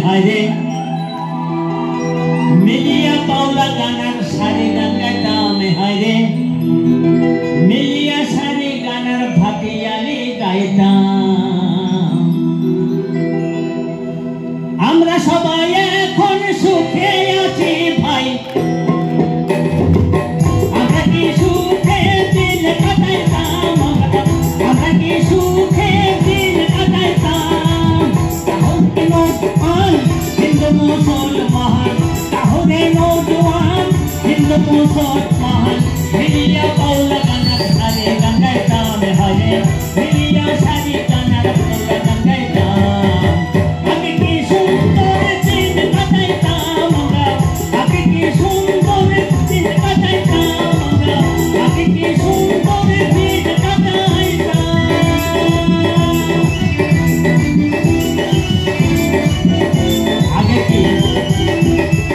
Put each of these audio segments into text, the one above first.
হায়রে মিলিয়া পাওলা গানার সারি গান গাইতাম হায়রে মিলিয়া সারি গানার ভাটিয়ালি গাইতাম আমরা সবাই এখন সুখে আছি ভাই আমরা কি সুখে দিন কাটাইতাম আমরা কি সুখে দিন কাটাইতাম হিন্দু মুসলমান তাহলে নৌজওয়ান হিন্দু মুসলমান মিলিয়া পাওলা গানার সারি গান গাইতাম হায়রে মিলিয়া সারি গানার পাওলা গান গাইতাম আগে কি সুন্দর দিন কাটাইতাম আমরা আগে কি সুন্দর দিন কাটাইতাম আমরা আগে কি সুন্দর দিন কাটাইতাম আগে কি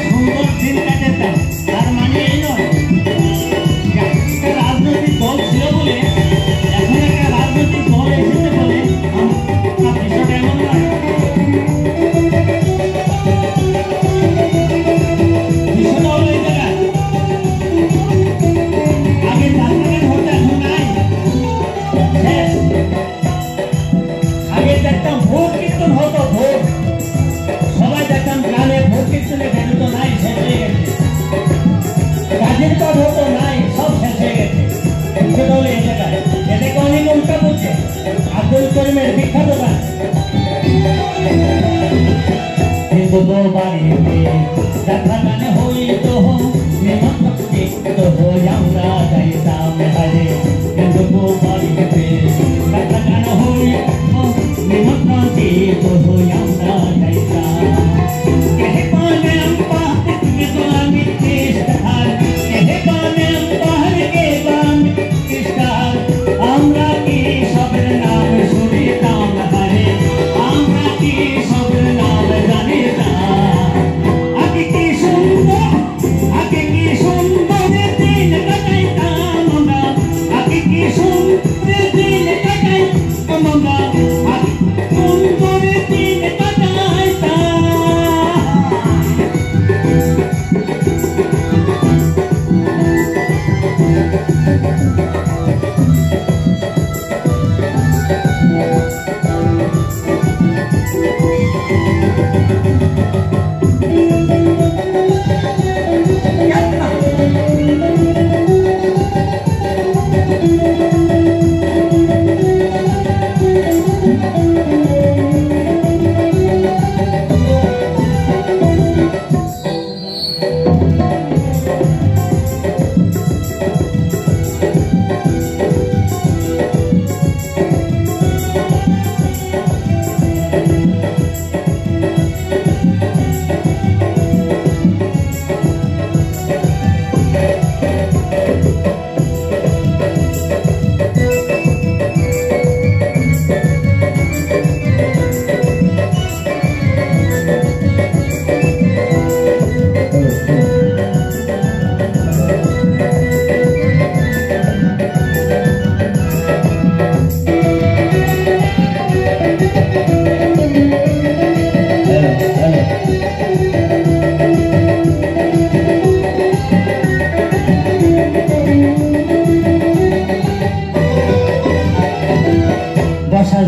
সুন্দর দিন কাটাইতাম তার মানে এই নয় যে একটা রাজনৈতিক দল ছিল বলে এখন একটা রাজনৈতিক দল এসেছে বলে বিষয়টা এমন নয় বিষয়টা হলো এই জায়গায় আগে রাজনীতির হতো এখন নাই শেষ আগে দেখতাম ভোট কীর্তন হতো ভোট সবাই দেখতাম গ্রামে ভোট কীর্তনে বেরোত নাই শেষ হয়ে গেছে কাজের কাজ হতো নাই সব শেষ হয়ে গেছে সেটা হলো এই জায়গায় এটাকে অনেক উল্টা বলছে আব্দুল করিমের বিখ্যাত গান হিন্দু তো বাড়িতে যাত্রা গানে হইত নিমন্ত্রিত হই আমরা যাইতাম হারে হিন্দু তো বাড়িতে যাত্রা গান হইত নিমন্ত্রিত হই আমরা যাইতাম কেহে পানে আম্পাহ কে গোলামি কৃষ্ণার কেহে পানে আম্পাহ কে গোলামি কৃষ্ণার আমরা কি সবের নাম শুনিতাম হারে আমরা কি সবের নাম জানিতাম আগে কি সুন্দর দিন কাটাইতাম আমরা আগে কি সুন্দর দিন কাটাইতাম আমরা আগে সুন্দর দিন কাটাইতাম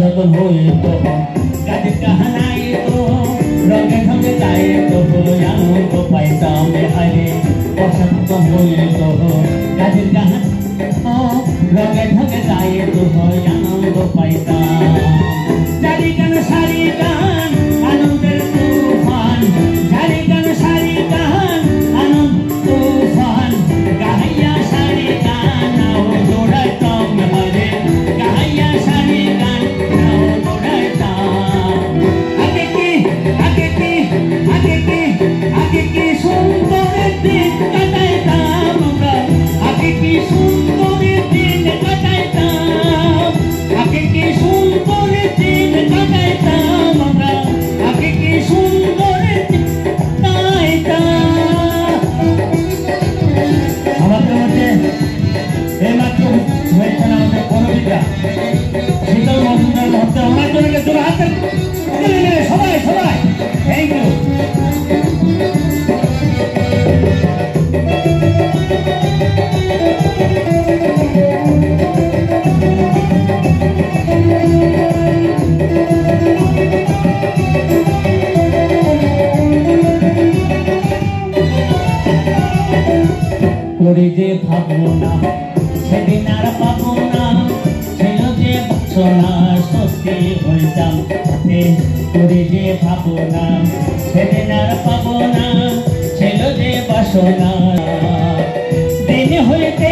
যতন হইত কাজে কাহানাই তো রঙে ঢঙে গাইত আনন্দ পাইতাম হারে বর্ষা যতন হইত কাজের কাহান রঙে ঢঙে গাইত আনন্দ পাইতাম জারি গান সারি গান আনন্দের তুফান জারি গান সারি গান আনন্দ তুফান গাইয়া সারি গান দৌড়াইতাম হারে গাইয়া সারি গান আগে কি সুন্দর দিন কাটাইতাম আমরা করে যে ভাবনা সেদিন আর পাবো না, ছিল যে বাসনা সত্যি হইতাম হাতে করে যে ভাবনা সেদিন আর পাবো না, ছিল যে বাসনা দিন হইতে